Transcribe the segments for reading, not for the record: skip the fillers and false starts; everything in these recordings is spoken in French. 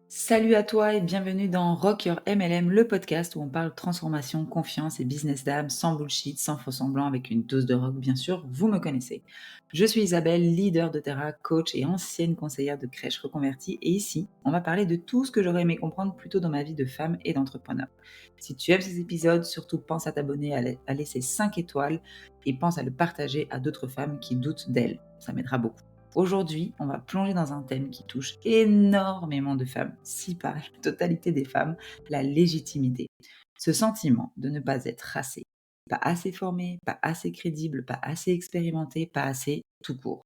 Salut à toi et bienvenue dans Rock Your MLM, le podcast où on parle transformation, confiance et business d'âme sans bullshit, sans faux semblant, avec une dose de rock bien sûr, vous me connaissez. Je suis Isabelle, leader de Terra, coach et ancienne conseillère de crèche reconvertie et ici, on va parler de tout ce que j'aurais aimé comprendre plus tôt dans ma vie de femme et d'entrepreneur. Si tu aimes ces épisodes, surtout pense à t'abonner, à laisser 5 étoiles et pense à le partager à d'autres femmes qui doutent d'elles, ça m'aidera beaucoup. Aujourd'hui, on va plonger dans un thème qui touche énormément de femmes, si pas la totalité des femmes, la légitimité. Ce sentiment de ne pas être assez, pas assez formé, pas assez crédible, pas assez expérimenté, pas assez tout court.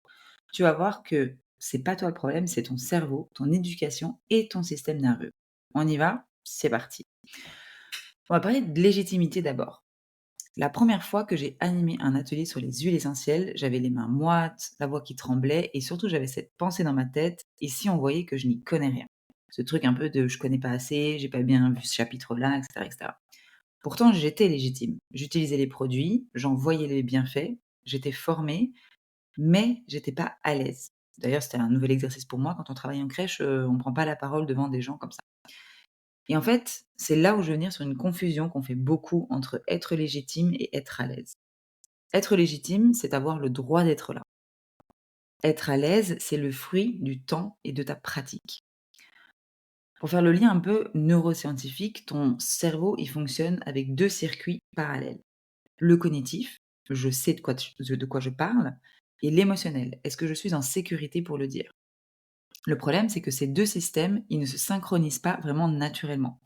Tu vas voir que c'est pas toi le problème, c'est ton cerveau, ton éducation et ton système nerveux. On y va? C'est parti. On va parler de légitimité d'abord. La première fois que j'ai animé un atelier sur les huiles essentielles, j'avais les mains moites, la voix qui tremblait et surtout j'avais cette pensée dans ma tête, et si on voyait que je n'y connais rien. Ce truc un peu de je connais pas assez, j'ai pas bien vu ce chapitre-là, etc., etc. Pourtant, j'étais légitime. J'utilisais les produits, j'en voyais les bienfaits, j'étais formée, mais j'étais pas à l'aise. D'ailleurs, c'était un nouvel exercice pour moi. Quand on travaille en crèche, on prend pas la parole devant des gens comme ça. Et en fait, c'est là où je veux venir sur une confusion qu'on fait beaucoup entre être légitime et être à l'aise. Être légitime, c'est avoir le droit d'être là. Être à l'aise, c'est le fruit du temps et de ta pratique. Pour faire le lien un peu neuroscientifique, ton cerveau, il fonctionne avec deux circuits parallèles. Le cognitif, je sais de quoi je parle, et l'émotionnel, est-ce que je suis en sécurité pour le dire? Le problème, c'est que ces deux systèmes, ils ne se synchronisent pas vraiment naturellement.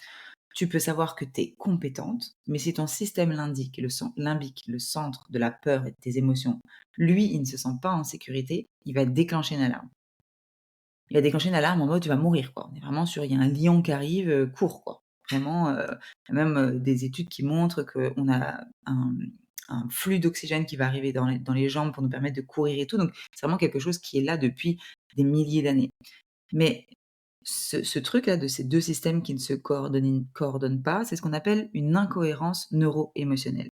Tu peux savoir que tu es compétente, mais si ton système limbique, le centre de la peur et de tes émotions, lui, il ne se sent pas en sécurité, il va déclencher une alarme. Il va déclencher une alarme en mode tu vas mourir, quoi. On est vraiment sur il y a un lion qui arrive, cours, quoi. Vraiment, il y a même des études qui montrent qu'on a un flux d'oxygène qui va arriver dans les jambes pour nous permettre de courir et tout. Donc, c'est vraiment quelque chose qui est là depuis des milliers d'années. Mais ce truc-là de ces 2 systèmes qui ne se coordonnent pas, c'est ce qu'on appelle une incohérence neuro-émotionnelle.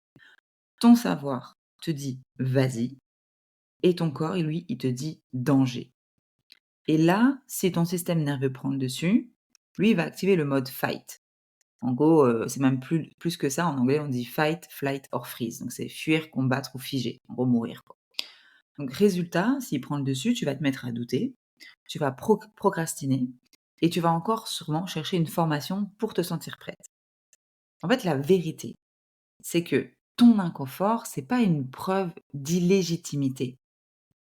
Ton savoir te dit: «Vas-y» et ton corps, lui, il te dit: «Danger». Et là, si ton système nerveux prend le dessus, lui, il va activer le mode fight. En gros, c'est même plus que ça. En anglais, on dit fight, flight or freeze. Donc c'est fuir, combattre ou figer. En gros, mourir, quoi. Donc résultat, s'il prend le dessus, tu vas te mettre à douter, tu vas procrastiner et tu vas encore sûrement chercher une formation pour te sentir prête. En fait, la vérité, c'est que ton inconfort, c'est pas une preuve d'illégitimité.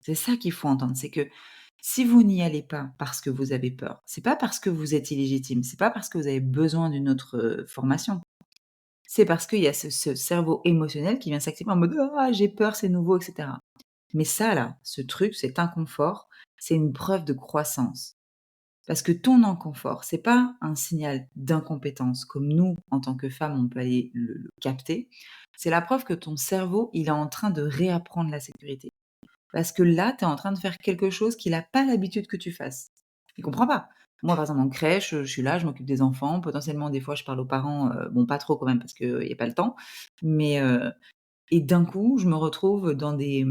C'est ça qu'il faut entendre, c'est que si vous n'y allez pas parce que vous avez peur, c'est pas parce que vous êtes illégitime, c'est pas parce que vous avez besoin d'une autre, formation. C'est parce qu'il y a ce cerveau émotionnel qui vient s'activer en mode: «Ah, j'ai peur, c'est nouveau» et cetera. Mais ça là, ce truc, cet inconfort, c'est une preuve de croissance. Parce que ton inconfort, c'est pas un signal d'incompétence comme nous, en tant que femmes, on peut aller le capter. C'est la preuve que ton cerveau, il est en train de réapprendre la sécurité. Parce que là, tu es en train de faire quelque chose qu'il a pas l'habitude que tu fasses. Il comprend pas. Moi, par exemple, en crèche, je suis là, je m'occupe des enfants. Potentiellement, des fois, je parle aux parents, bon, pas trop quand même parce qu'il y a pas le temps. Mais, et d'un coup, je me retrouve dans des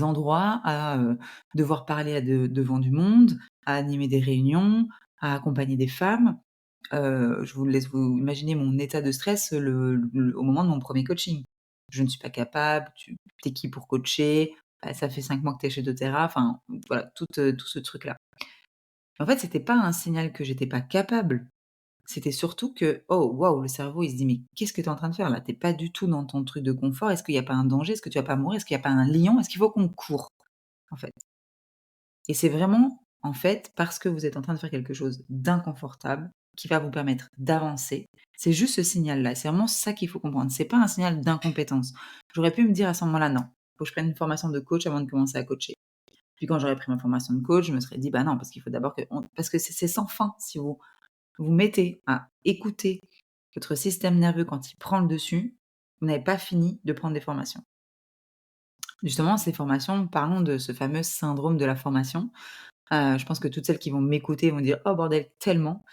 endroits à, devoir parler devant du monde, à animer des réunions, à accompagner des femmes. Je vous laisse vous imaginer mon état de stress, au moment de mon premier coaching. Je ne suis pas capable, tu es qui pour coacher? Bah, ça fait 5 mois que tu es chez doTERRA, enfin voilà, tout ce truc-là. En fait, c'était pas un signal que j'étais pas capable, c'était surtout que, oh waouh, le cerveau il se dit: «Mais qu'est-ce que tu es en train de faire là? Tu es pas du tout dans ton truc de confort. Est-ce qu'il y a pas un danger? Est-ce que tu vas pas mourir? Est-ce qu'il y a pas un lion? Est-ce qu'il faut qu'on court?» en fait. Et c'est vraiment, en fait, parce que vous êtes en train de faire quelque chose d'inconfortable, qui va vous permettre d'avancer. C'est juste ce signal-là. C'est vraiment ça qu'il faut comprendre. C'est pas un signal d'incompétence. J'aurais pu me dire à ce moment-là: «Non, faut que je prenne une formation de coach avant de commencer à coacher». Puis quand j'aurais pris ma formation de coach, je me serais dit: «Bah non, parce qu'il faut d'abord que on» parce que c'est sans fin. Si vous vous mettez à écouter votre système nerveux quand il prend le dessus, vous n'avez pas fini de prendre des formations. Justement, ces formations, parlons de ce fameux syndrome de la formation. Je pense que toutes celles qui vont m'écouter vont dire: «Oh bordel, tellement».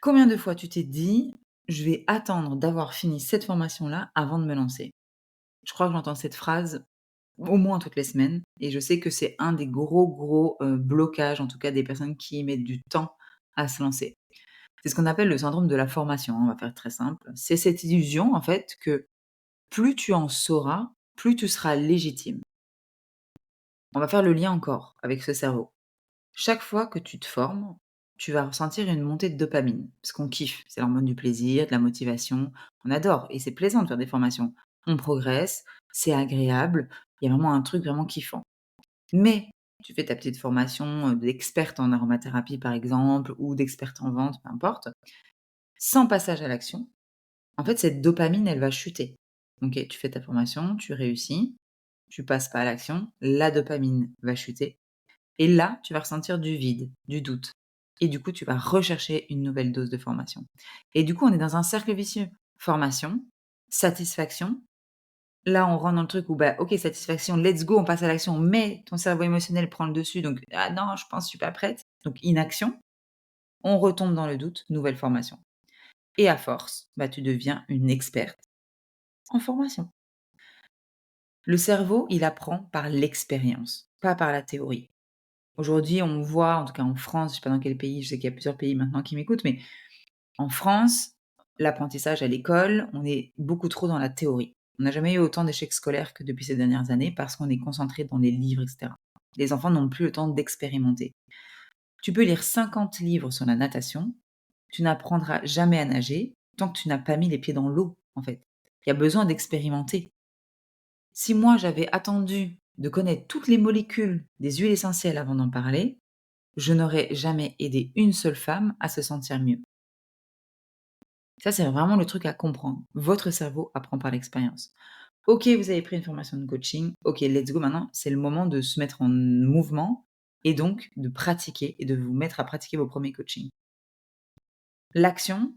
Combien de fois tu t'es dit: «Je vais attendre d'avoir fini cette formation-là avant de me lancer»? Je crois que j'entends cette phrase au moins toutes les semaines et je sais que c'est un des gros, blocages, en tout cas des personnes qui mettent du temps à se lancer. C'est ce qu'on appelle le syndrome de la formation, on va faire très simple. C'est cette illusion, en fait, que plus tu en sauras, plus tu seras légitime. On va faire le lien encore avec ce cerveau. Chaque fois que tu te formes, tu vas ressentir une montée de dopamine, parce qu'on kiffe, c'est l'hormone du plaisir, de la motivation, on adore et c'est plaisant de faire des formations. On progresse, c'est agréable, il y a vraiment un truc vraiment kiffant. Mais tu fais ta petite formation, d'experte en aromathérapie par exemple ou d'experte en vente, peu importe, sans passage à l'action, en fait cette dopamine elle va chuter. OK, tu fais ta formation, tu réussis, tu passes pas à l'action, la dopamine va chuter et là, tu vas ressentir du vide, du doute. Et du coup, tu vas rechercher une nouvelle dose de formation. Et du coup, on est dans un cercle vicieux. Formation, satisfaction. Là, on rentre dans le truc où, bah, OK, satisfaction, let's go, on passe à l'action, mais ton cerveau émotionnel prend le dessus, donc, ah non, je pense, je suis pas prête. Donc, inaction. On retombe dans le doute, nouvelle formation. Et à force, bah, tu deviens une experte en formation. Le cerveau, il apprend par l'expérience, pas par la théorie. Aujourd'hui, on voit, en tout cas en France, je sais pas dans quel pays, je sais qu'il y a plusieurs pays maintenant qui m'écoutent, mais en France, l'apprentissage à l'école, on est beaucoup trop dans la théorie. On n'a jamais eu autant d'échecs scolaires que depuis ces dernières années parce qu'on est concentré dans les livres, et cetera. Les enfants n'ont plus le temps d'expérimenter. Tu peux lire 50 livres sur la natation, tu n'apprendras jamais à nager tant que tu n'as pas mis les pieds dans l'eau, en fait. Il y a besoin d'expérimenter. Si moi j'avais attendu de connaître toutes les molécules des huiles essentielles avant d'en parler, je n'aurais jamais aidé une seule femme à se sentir mieux. Ça, c'est vraiment le truc à comprendre. Votre cerveau apprend par l'expérience. OK, vous avez pris une formation de coaching. OK, let's go maintenant. C'est le moment de se mettre en mouvement et donc de pratiquer et de vous mettre à pratiquer vos premiers coachings. L'action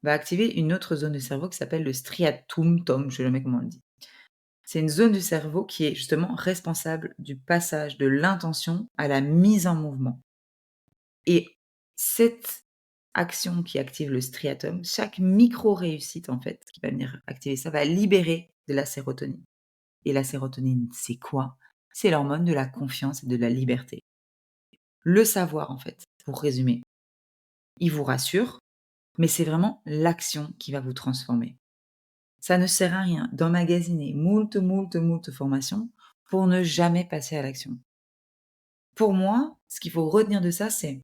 va activer une autre zone du cerveau qui s'appelle le striatum tom, je ne sais jamais comment on le dit. C'est une zone du cerveau qui est justement responsable du passage de l'intention à la mise en mouvement. Et cette action qui active le striatum, chaque micro-réussite en fait qui va venir activer ça, va libérer de la sérotonine. Et la sérotonine, c'est quoi? C'est l'hormone de la confiance et de la liberté. Le savoir en fait, pour résumer, il vous rassure, mais c'est vraiment l'action qui va vous transformer. Ça ne sert à rien d'emmagasiner moult formations pour ne jamais passer à l'action. Pour moi, ce qu'il faut retenir de ça, c'est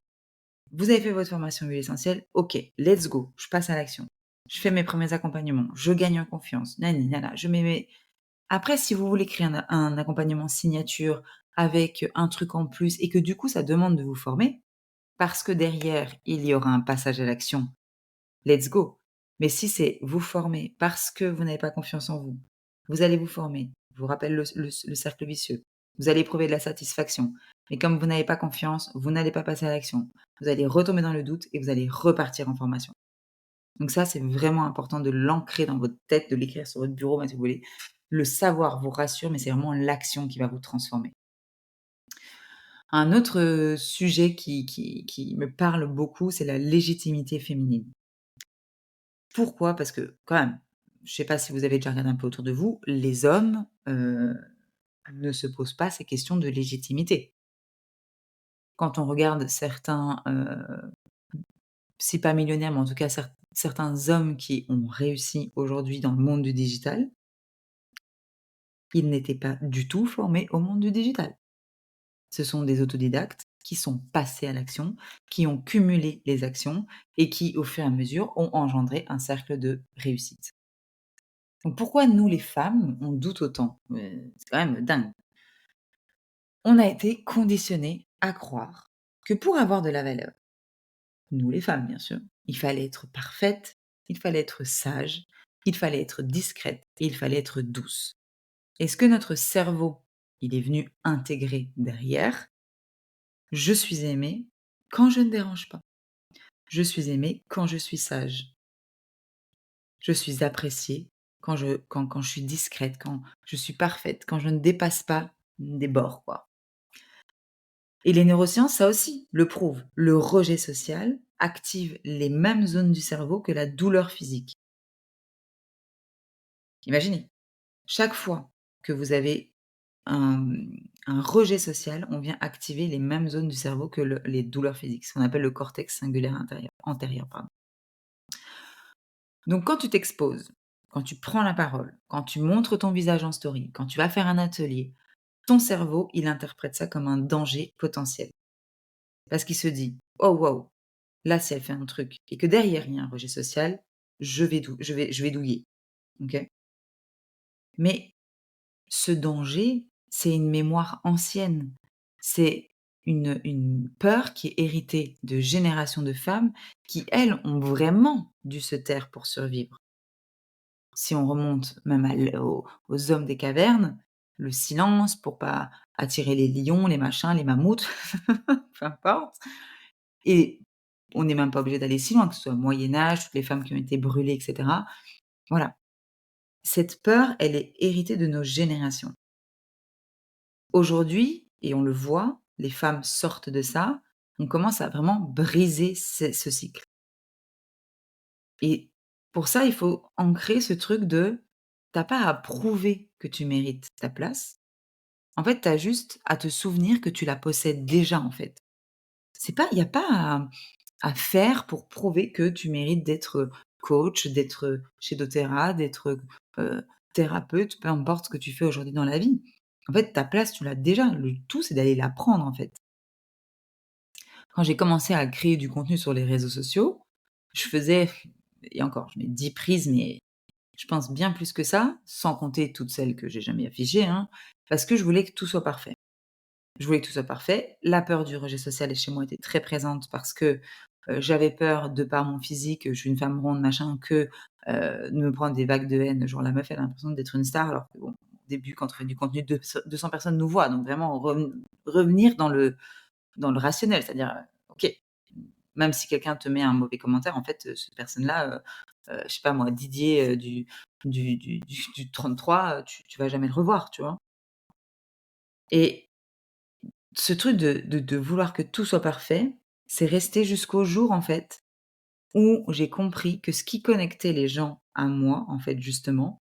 vous avez fait votre formation huile essentielle, OK, let's go, je passe à l'action. Je fais mes premiers accompagnements, je gagne en confiance, nani nana, je mets mes après si vous voulez créer un accompagnement signature avec un truc en plus et que du coup ça demande de vous former, parce que derrière il y aura un passage à l'action, let's go. Mais si c'est vous former parce que vous n'avez pas confiance en vous, vous allez vous former. Je vous rappelle le cercle vicieux. Vous allez éprouver de la satisfaction. Mais comme vous n'avez pas confiance, vous n'allez pas passer à l'action. Vous allez retomber dans le doute et vous allez repartir en formation. Donc ça, c'est vraiment important de l'ancrer dans votre tête, de l'écrire sur votre bureau, si vous voulez. Le savoir vous rassure, mais c'est vraiment l'action qui va vous transformer. Un autre sujet qui me parle beaucoup, c'est la légitimité féminine. Pourquoi? Parce que quand même, je sais pas si vous avez déjà regardé un peu autour de vous, les hommes, ne se posent pas ces questions de légitimité. Quand on regarde certains, si pas millionnaires, mais en tout cas certains hommes qui ont réussi aujourd'hui dans le monde du digital, ils n'étaient pas du tout formés au monde du digital. Ce sont des autodidactes qui sont passés à l'action, qui ont cumulé les actions et qui, au fur et à mesure, ont engendré un cercle de réussite. Donc pourquoi nous les femmes, on doute autant? C'est quand même dingue. On a été conditionnés à croire que pour avoir de la valeur, nous les femmes bien sûr, il fallait être parfaite, il fallait être sage, il fallait être discrète et il fallait être douce. Et ce que notre cerveau, il est venu intégrer derrière, je suis aimée quand je ne dérange pas. Je suis aimée quand je suis sage. Je suis appréciée quand je suis discrète, quand je suis parfaite, quand je ne dépasse pas des bords, quoi. Et les neurosciences, ça aussi, le prouvent. Le rejet social active les mêmes zones du cerveau que la douleur physique. Imaginez, chaque fois que vous avez un, un rejet social, on vient activer les mêmes zones du cerveau que les douleurs physiques, ce qu'on appelle le cortex singulaire antérieur. Pardon. Donc quand tu t'exposes, quand tu prends la parole, quand tu montres ton visage en story, quand tu vas faire un atelier, ton cerveau, il interprète ça comme un danger potentiel. Parce qu'il se dit: «Oh waouh, là si elle fait un truc et que derrière il y a un rejet social, je vais douiller». OK? Mais ce danger, c'est une mémoire ancienne. C'est une peur qui est héritée de générations de femmes qui, elles, ont vraiment dû se taire pour survivre. Si on remonte même aux hommes des cavernes, le silence pour pas attirer les lions, les machins, les mammouths, peu importe. Et on n'est même pas obligé d'aller si loin, que ce soit Moyen Âge, toutes les femmes qui ont été brûlées, et cetera. Voilà. Cette peur, elle est héritée de nos générations. Aujourd'hui, et on le voit, les femmes sortent de ça, on commence à vraiment briser ce cycle. Et pour ça, il faut ancrer ce truc de: t'as pas à prouver que tu mérites ta place. En fait, tu as juste à te souvenir que tu la possèdes déjà, en fait. C'est pas Il y a pas à faire pour prouver que tu mérites d'être coach, d'être chez doTERRA, d'être thérapeute, peu importe ce que tu fais aujourd'hui dans la vie. En fait, ta place, tu l'as déjà. Le tout, c'est d'aller la prendre, en fait. Quand j'ai commencé à créer du contenu sur les réseaux sociaux, je faisais, et encore, je mets 10 prises, mais je pense bien plus que ça, sans compter toutes celles que j'ai jamais affichées, hein, parce que je voulais que tout soit parfait. Je voulais que tout soit parfait. La peur du rejet social chez moi était très présente parce que, j'avais peur de par mon physique, je suis une femme ronde machin, de me prendre des vagues de haine, genre la meuf elle a l'impression d'être une star alors que bon, au début quand on fait du contenu, 200 personnes nous voient, donc vraiment revenir dans le rationnel, c'est-à-dire, OK, même si quelqu'un te met un mauvais commentaire, en fait, cette personne-là, je sais pas moi, Didier, du 33, tu vas jamais le revoir, tu vois? Et ce truc de vouloir que tout soit parfait, c'est resté jusqu'au jour, en fait, où j'ai compris que ce qui connectait les gens à moi, en fait, justement,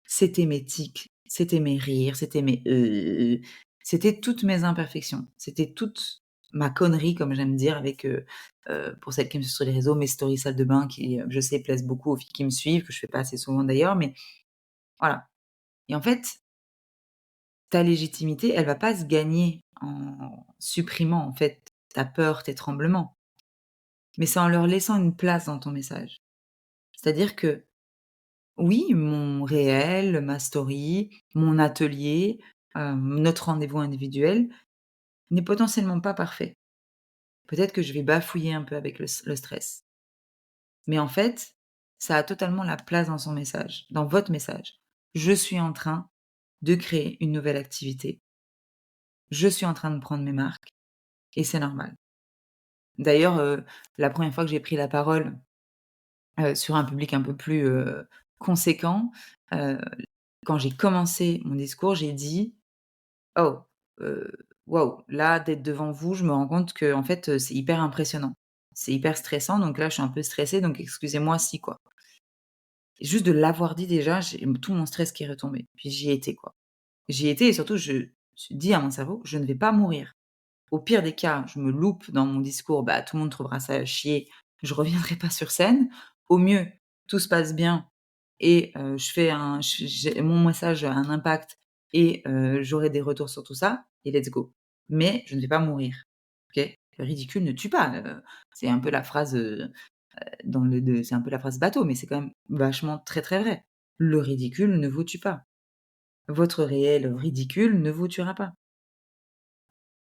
c'était mes tics, c'était mes rires, c'était c'était toutes mes imperfections. C'était toute ma connerie, comme j'aime dire avec, pour celles qui me suivent sur les réseaux, mes stories salle de bain qui, je sais, plaisent beaucoup aux filles qui me suivent, que je fais pas assez souvent d'ailleurs, mais voilà. Et en fait, ta légitimité, elle va pas se gagner en supprimant, en fait, ta peur, tes tremblements, mais c'est en leur laissant une place dans ton message. C'est-à-dire que, oui, mon réel, ma story, mon atelier, notre rendez-vous individuel n'est potentiellement pas parfait. Peut-être que je vais bafouiller un peu avec le stress, mais en fait, ça a totalement la place dans son message, dans votre message. Je suis en train de créer une nouvelle activité. Je suis en train de prendre mes marques et c'est normal. D'ailleurs, la première fois que j'ai pris la parole, sur un public un peu plus, conséquent, heu, quand j'ai commencé mon discours, j'ai dit: «Oh, heu, waouh, là, d'être devant vous, je me rends compte que en fait, c'est hyper impressionnant. C'est hyper stressant, donc là, je suis un peu stressée, donc excusez-moi si, quoi». Et juste de l'avoir dit déjà, j'ai tout mon stress qui est retombé. Puis j'y étais, quoi. J'y étais et surtout je me suis dit à mon cerveau: «Je ne vais pas mourir». Au pire des cas, je me loupe dans mon discours, bah, tout le monde trouvera ça à chier, je reviendrai pas sur scène. Au mieux, tout se passe bien et je fais un j'ai mon message a un impact et j'aurai des retours sur tout ça et let's go. Mais je ne vais pas mourir, OK? Le ridicule ne tue pas, c'est un peu la phrase, c'est un peu la phrase bateau, mais c'est quand même vachement très, très vrai. Le ridicule ne vous tue pas. Votre réel ridicule ne vous tuera pas.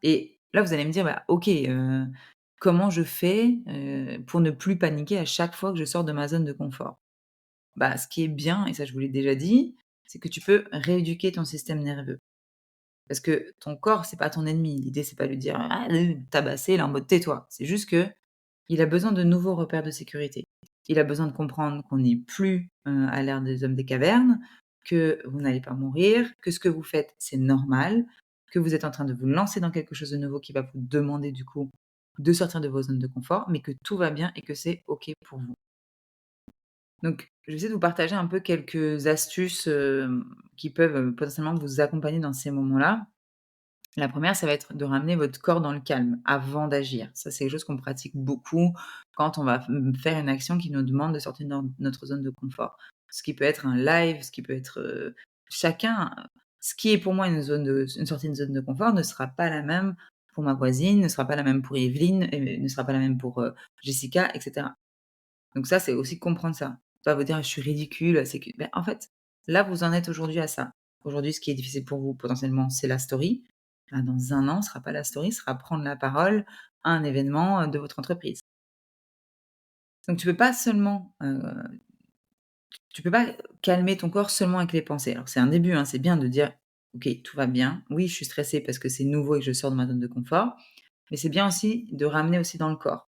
Et là, vous allez me dire: «Bah, OK, comment je fais, pour ne plus paniquer à chaque fois que je sors de ma zone de confort?» Bah, ce qui est bien, et ça je vous l'ai déjà dit, c'est que tu peux rééduquer ton système nerveux. Parce que ton corps, c'est pas ton ennemi. L'idée, c'est pas de lui dire: «Ah, tabasser», là, en mode: «Tais-toi». C'est juste que il a besoin de nouveaux repères de sécurité. Il a besoin de comprendre qu'on n'est plus, à l'ère des hommes des cavernes, que vous n'allez pas mourir, que ce que vous faites, c'est normal, que vous êtes en train de vous lancer dans quelque chose de nouveau qui va vous demander du coup de sortir de vos zones de confort, mais que tout va bien et que c'est OK pour vous. Donc je vais essayer de vous partager un peu quelques astuces, qui peuvent, potentiellement vous accompagner dans ces moments-là. La première, ça va être de ramener votre corps dans le calme avant d'agir. Ça, c'est quelque chose qu'on pratique beaucoup quand on va faire une action qui nous demande de sortir de notre zone de confort. Ce qui peut être un live, ce qui peut être, chacun ce qui est pour moi une sortie de zone de confort ne sera pas la même pour ma voisine, ne sera pas la même pour Evelyne et ne sera pas la même pour, Jessica et cetera. Donc ça, c'est aussi comprendre ça. Pas vous dire: «Je suis ridicule», c'est que en fait, là, vous en êtes aujourd'hui à ça. Aujourd'hui, ce qui est difficile pour vous, potentiellement, c'est la story. Bah, dans un an, ce sera pas la story, ce sera prendre la parole à un événement, de votre entreprise. Donc tu peux pas calmer ton corps seulement avec les pensées. Alors c'est un début, hein, c'est bien de dire: «OK, tout va bien. Oui, je suis stressée parce que c'est nouveau et que je sors de ma zone de confort», mais c'est bien aussi de ramener aussi dans le corps.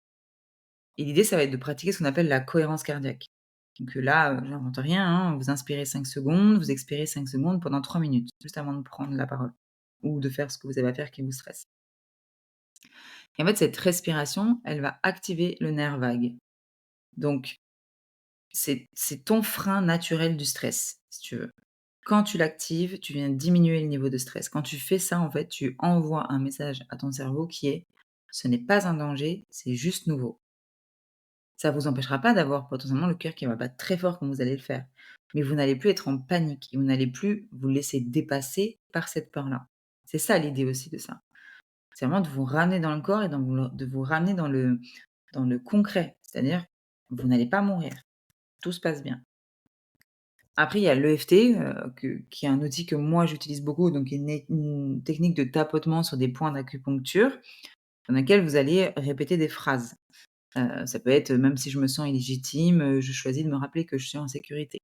Et l'idée, ça va être de pratiquer ce qu'on appelle la cohérence cardiaque. Donc là, j'invente rien, hein, vous inspirez 5 secondes, vous expirez 5 secondes pendant 3 minutes, juste avant de prendre la parole ou de faire ce que vous avez à faire qui vous stresse. Et en fait, cette respiration, elle va activer le nerf vague. Donc c'est ton frein naturel du stress, si tu veux. Quand tu l'actives, tu viens diminuer le niveau de stress. Quand tu fais ça, en fait, tu envoies un message à ton cerveau qui est: «Ce n'est pas un danger, c'est juste nouveau». Ça vous empêchera pas d'avoir potentiellement le cœur qui va battre très fort quand vous allez le faire. Mais vous n'allez plus être en panique et vous n'allez plus vous laisser dépasser par cette peur-là. C'est ça l'idée aussi de ça. C'est vraiment de vous ramener dans le corps et de vous ramener dans le concret. C'est-à-dire, vous n'allez pas mourir. Tout se passe bien. Après, il y a l'EFT, qui est un outil que moi j'utilise beaucoup, donc une technique de tapotement sur des points d'acupuncture, dans laquelle vous allez répéter des phrases. Ça peut être, même si je me sens illégitime, je choisis de me rappeler que je suis en sécurité.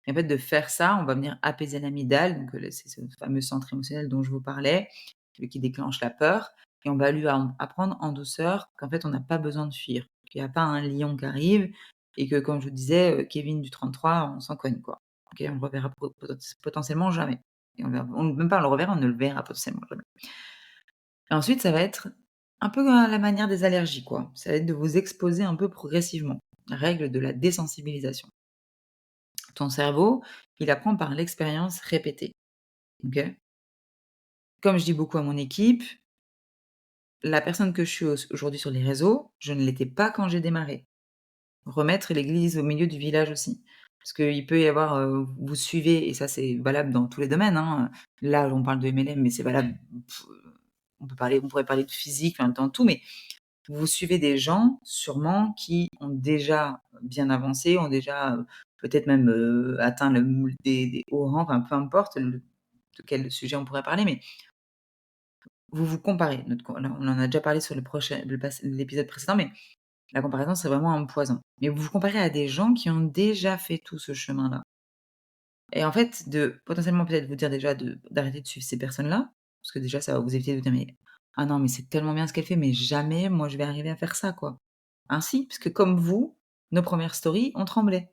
Et en fait, de faire ça, on va venir apaiser l'amygdale, donc c'est ce fameux centre émotionnel dont je vous parlais, celui qui déclenche la peur et on va lui apprendre en douceur qu'en fait, on n'a pas besoin de fuir, qu'il y a pas un lion qui arrive et que, comme je vous disais, Kevin du 33, on s'en cogne, quoi. OK? On le reverra potentiellement jamais et même pas on le reverra, on ne le verra potentiellement jamais. Et ensuite, ça va être un peu à la manière des allergies, quoi. Ça va être de vous exposer un peu progressivement. La règle de la désensibilisation. Ton cerveau, il apprend par l'expérience répétée. OK? Comme je dis beaucoup à mon équipe, la personne que je suis aujourd'hui sur les réseaux, je ne l'étais pas quand j'ai démarré. Remettre l'église au milieu du village aussi. Parce qu'il peut y avoir, vous suivez et ça c'est valable dans tous les domaines, hein. Là, on parle de MLM, mais c'est valable, on pourrait parler de physique, enfin dans tout, mais vous suivez des gens sûrement qui ont déjà bien avancé, ont déjà, peut-être même, atteint des hauts rangs, enfin peu importe de quel sujet on pourrait parler, mais vous vous comparez. Notre co là, on en a déjà parlé sur l'épisode précédent, mais la comparaison, c'est vraiment un poison. Mais vous vous comparez à des gens qui ont déjà fait tout ce chemin-là et en fait, de potentiellement peut-être vous dire déjà d'arrêter de suivre ces personnes-là, parce que déjà ça va vous éviter de vous dire: «Mais ah non, mais c'est tellement bien ce qu'elle fait, mais jamais moi je vais arriver à faire ça, quoi». Ah si, parce que comme vous, nos premières stories, on tremblait.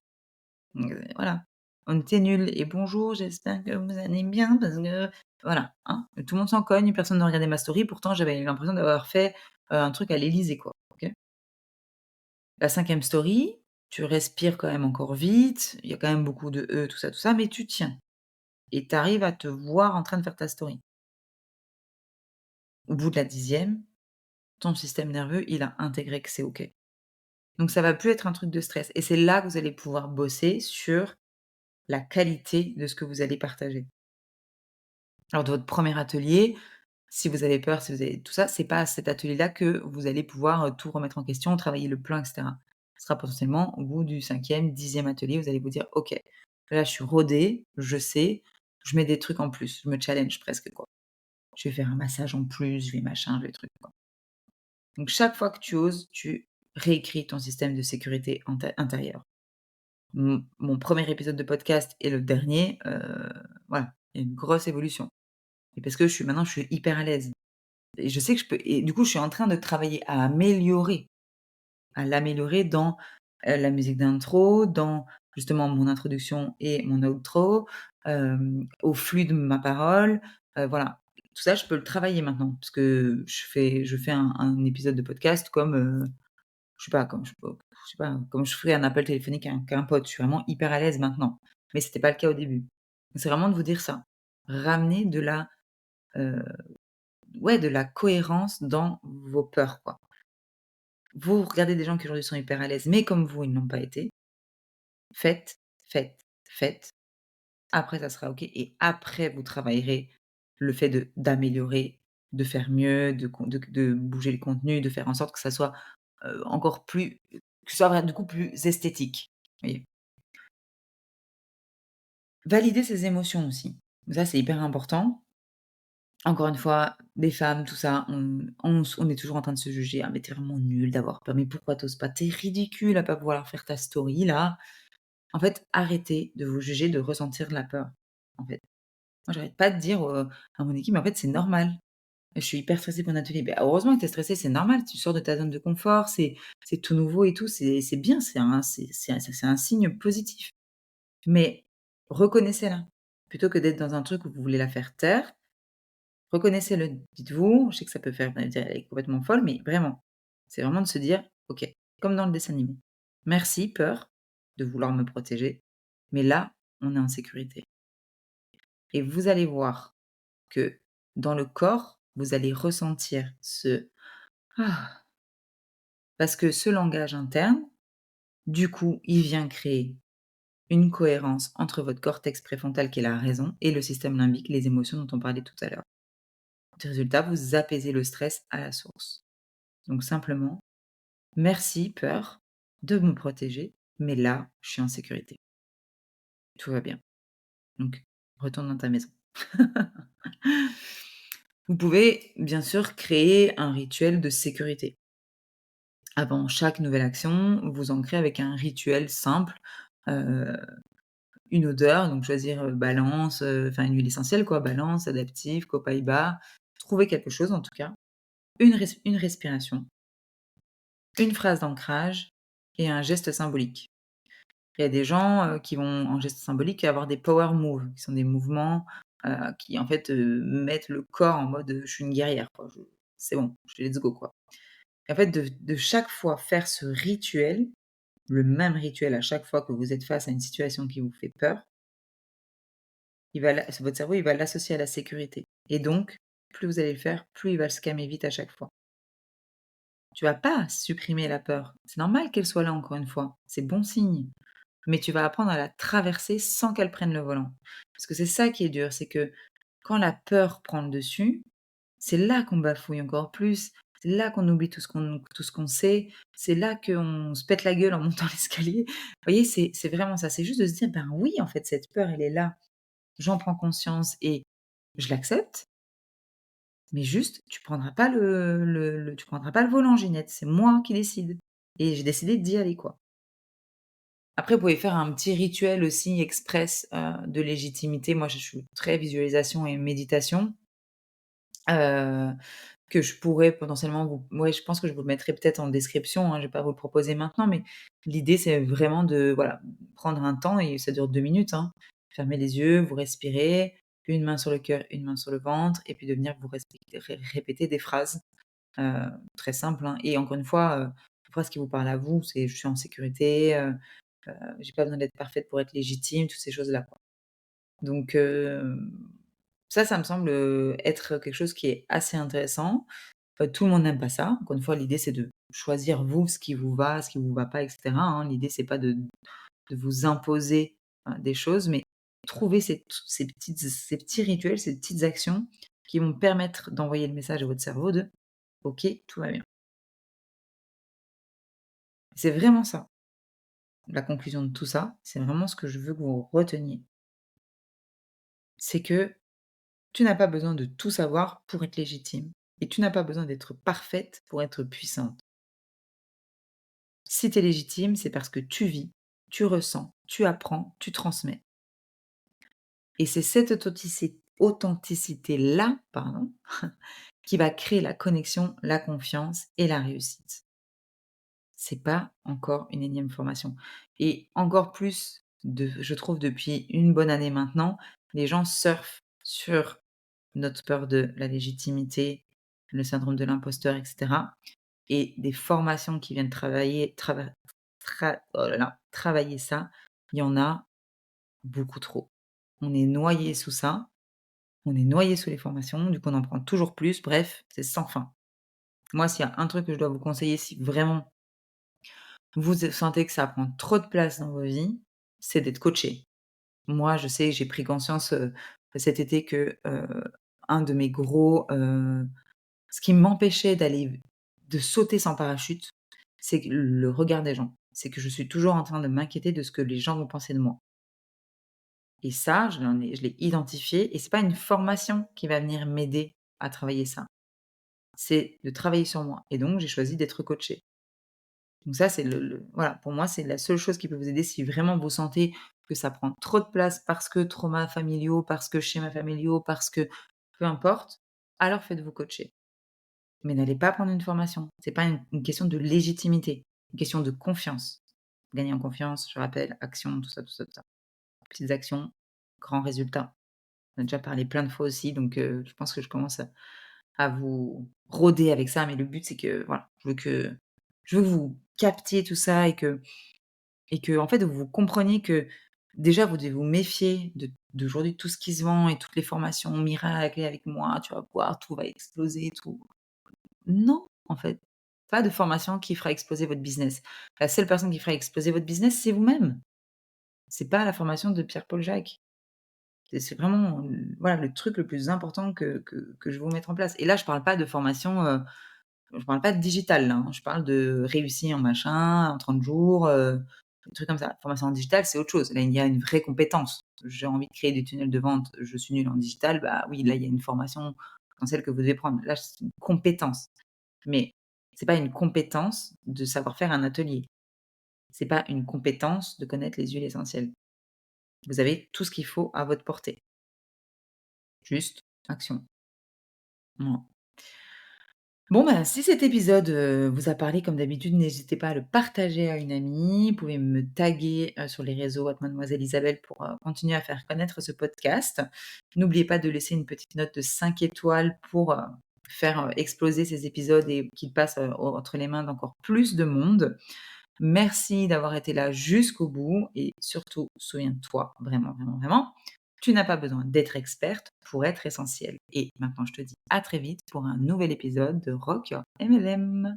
Voilà. On était nuls et «Bonjour, j'espère que vous allez bien parce que» voilà, hein. Tout le monde s'en cogne, personne ne regardait ma story, pourtant j'avais l'impression d'avoir fait, un truc à l'Élysée, quoi, OK? La 5e story, tu respires quand même encore vite, il y a quand même beaucoup de tout ça, mais tu tiens et tu arrives à te voir en train de faire ta story. Au bout de la 10e, ton système nerveux, il a intégré que c'est OK. Donc ça va plus être un truc de stress et c'est là que vous allez pouvoir bosser sur la qualité de ce que vous allez partager. Lors de votre premier atelier, si vous avez peur, si vous avez tout ça, c'est pas à cet atelier-là que vous allez pouvoir, tout remettre en question, travailler le plan et cetera. Ce sera potentiellement au bout du 5e, 10e atelier, vous allez vous dire: «OK, là je suis rodée, je sais, je mets des trucs en plus, je me challenge presque, quoi. Je vais faire un massage en plus, je vais machin, je vais truc, quoi». Donc chaque fois que tu oses, tu réécris ton système de sécurité intérieur. Mon 1er épisode de podcast et le dernier, voilà, il y a une grosse évolution et parce que je suis hyper à l'aise et je sais que je peux et du coup, je suis en train de travailler à l'améliorer dans, la musique d'intro, dans justement mon introduction et mon outro, au flux de ma parole, voilà. Tout ça, je peux le travailler maintenant parce que je fais un épisode de podcast comme, je sais pas, je sais pas, comme je ferais un appel téléphonique à un pote. Je suis vraiment hyper à l'aise maintenant, mais c'était pas le cas au début. C'est vraiment de vous dire ça. Ramener heu, de la cohérence dans vos peurs, quoi. Vous regardez des gens qui aujourd'hui sont hyper à l'aise, mais comme vous, ils ne l'ont pas été. Faites, faites, faites. Après ça sera OK et après vous travaillerez le fait d'améliorer, de faire mieux, de bouger le contenu, de faire en sorte que ça soit, encore plus que ce soit du coup plus esthétique. Vous voyez? Valider ses émotions aussi. Ça, c'est hyper important. Encore une fois, des femmes, tout ça, on est toujours en train de se juger: «Ah mais tu vraiment nulle d'avoir peur, mais pourquoi tu oses pas? Tu ridicule à pas pouvoir faire ta story là». En fait, arrêtez de vous juger, de ressentir de la peur, en fait. Moi, j'arrête pas de dire, à mon équipe: «Mais en fait, c'est normal. Je suis hyper stressée pour un atelier». Beh, heureusement que tu es stressée, c'est normal, tu sors de ta zone de confort, c'est tout nouveau et tout, c'est bien, c'est un signe positif. Mais reconnaissez-la. Plutôt que d'être dans un truc où vous voulez la faire taire, reconnaissez-le. Dites-vous, je sais que ça peut faire dire: «Elle est complètement folle», mais vraiment, c'est vraiment de se dire: «OK», comme dans le dessin animé. «Merci peur de vouloir me protéger, mais là, on est en sécurité» et vous allez voir que dans le corps, vous allez ressentir ce «ah» parce que ce langage interne, du coup, il vient créer une cohérence entre votre cortex préfrontal qui est la raison et le système limbique, les émotions dont on parlait tout à l'heure. Résultat, vous apaisez le stress à la source. Donc simplement: «Merci peur de me protéger, mais là, je suis en sécurité. Tout va bien. Donc retourne dans ta maison». Vous pouvez bien sûr créer un rituel de sécurité. Avant chaque nouvelle action, vous ancrez avec un rituel simple, heu, une odeur, donc choisir, balance, enfin une huile essentielle quoi, balance, adaptive, copaïba. Trouver quelque chose en tout cas, une respiration, une phrase d'ancrage et un geste symbolique. Il y a des gens, qui vont en geste symbolique avoir des power moves, qui sont des mouvements, qui en fait, mettent le corps en mode, «Je suis une guerrière quoi, je c'est bon, je let's go quoi». Et en fait de chaque fois faire ce rituel, le même rituel à chaque fois que vous êtes face à une situation qui vous fait peur, il va la votre cerveau, il va l'associer à la sécurité et donc plus vous allez le faire, plus il va se calmer vite à chaque fois. Tu vas pas supprimer la peur. C'est normal qu'elle soit là encore une fois, c'est bon signe. Mais tu vas apprendre à la traverser sans qu'elle prenne le volant. Parce que c'est ça qui est dur, c'est que quand la peur prend le dessus, c'est là qu'on bafouille encore plus, c'est là qu'on oublie tout ce qu'on sait, c'est là qu'on se pète la gueule en montant l'escalier. Vous voyez, c'est vraiment ça, c'est juste de se dire: «Ben oui, en fait, cette peur, elle est là, j'en prends conscience et je l'accepte, mais juste tu prendras pas le volant Ginette, c'est moi qui décide et j'ai décidé d'y aller, quoi». Après, vous pouvez faire un petit rituel aussi express, de légitimité. Moi, je suis très visualisation et méditation, heu, que je pourrais potentiellement vous ouais, je pense que je vous le mettrai peut-être en description, hein, je vais pas vous le proposer maintenant, mais l'idée, c'est vraiment de, voilà, prendre un temps et ça dure 2 minutes, hein. Fermez les yeux, vous respirez, une main sur le cœur, une main sur le ventre et puis de venir vous répéter des phrases, heu, très simples, hein et encore une fois, les phrases qui vous parlent à vous, c'est: «Je suis en sécurité», j'ai pas besoin d'être parfaite pour être légitime, toutes ces choses-là, quoi. Donc ça me semble, être quelque chose qui est assez intéressant. Tout le monde n'aime pas ça. Encore une fois, l'idée, c'est de choisir vous, ce qui vous va pas et cetera, hein. L'idée, c'est pas de vous imposer, des choses, mais trouver ces petits rituels, ces petites actions qui vont permettre d'envoyer le message à votre cerveau de: «OK, tout va bien». C'est vraiment ça, la conclusion de tout ça, c'est vraiment ce que je veux que vous reteniez. C'est que tu n'as pas besoin de tout savoir pour être légitime et tu n'as pas besoin d'être parfaite pour être puissante. Si tu es légitime, c'est parce que tu vis, tu ressens, tu apprends, tu transmets et c'est cette authenticité-là, pardon, qui va créer la connexion, la confiance et la réussite. C'est pas encore une énième formation et encore plus je trouve depuis une bonne année maintenant, les gens surfent sur notre peur de la légitimité, le syndrome de l'imposteur et cetera et des formations qui viennent travailler ça, il y en a beaucoup trop. On est noyé sous ça, on est noyé sous les formations, du coup on en prend toujours plus, bref, c'est sans fin. Moi, s'il y a un truc que je dois vous conseiller si vraiment vous sentez que ça prend trop de place dans vos vies, c'est d'être coaché. Moi, je sais, j'ai pris conscience, cet été que, un de mes gros, ce qui m'empêchait de sauter sans parachute, c'est que le regard des gens. C'est que je suis toujours en train de m'inquiéter de ce que les gens vont penser de moi. Et ça, je l'ai identifié et c'est pas une formation qui va venir m'aider à travailler ça. C'est de travailler sur moi et donc j'ai choisi d'être coachée. Donc ça, c'est voilà, pour moi, c'est la seule chose qui peut vous aider si vraiment vous sentez que ça prend trop de place parce que traumas familiaux, parce que schémas familiaux, parce que peu importe, alors faites-vous coacher. Mais n'allez pas prendre une formation. C'est pas une question de légitimité, une question de confiance. Gagner en confiance, je rappelle, action, tout ça, tout ça, tout ça. Petites actions, grands résultats. On a déjà parlé plein de fois aussi, donc je pense que je commence à vous rôder avec ça, mais le but, c'est que, voilà, je veux que vous captiez tout ça et que en fait, vous compreniez que déjà, vous devez vous méfier d'aujourd'hui tout ce qui se vend et toutes les formations miracles et avec moi, tu vas voir, tout va exploser, tout. Non, en fait, pas de formation qui fera exploser votre business. La seule personne qui fera exploser votre business, c'est vous-même. C'est pas la formation de Pierre-Paul Jacques. C'est vraiment, voilà, le truc le plus important que je veux mettre en place et là, je parle pas de formation, je parle pas de digital là, hein, je parle de réussir en machin, en 30 jours, des trucs comme ça. Formation en digital, c'est autre chose. Là, il y a une vraie compétence. J'ai envie de créer des tunnels de vente, je suis nulle en digital, bah oui, là, il y a une formation comme celle que vous devez prendre. Là, c'est une compétence. Mais c'est pas une compétence de savoir faire un atelier. C'est pas une compétence de connaître les huiles essentielles. Vous avez tout ce qu'il faut à votre portée. Juste action. Voilà. Bon, bah, si cet épisode, vous a parlé comme d'habitude, n'hésitez pas à le partager à une amie. Vous pouvez me taguer, sur les réseaux @mademoiselle Isabelle pour, continuer à faire connaître ce podcast. N'oubliez pas de laisser une petite note de 5 étoiles pour, faire, exploser ces épisodes et qu'ils passent, entre les mains d'encore plus de monde. Merci d'avoir été là jusqu'au bout et surtout, souviens-toi, vraiment, vraiment, vraiment, tu n'as pas besoin d'être experte pour être essentielle. Et maintenant, je te dis à très vite pour un nouvel épisode de Rock Your MLM.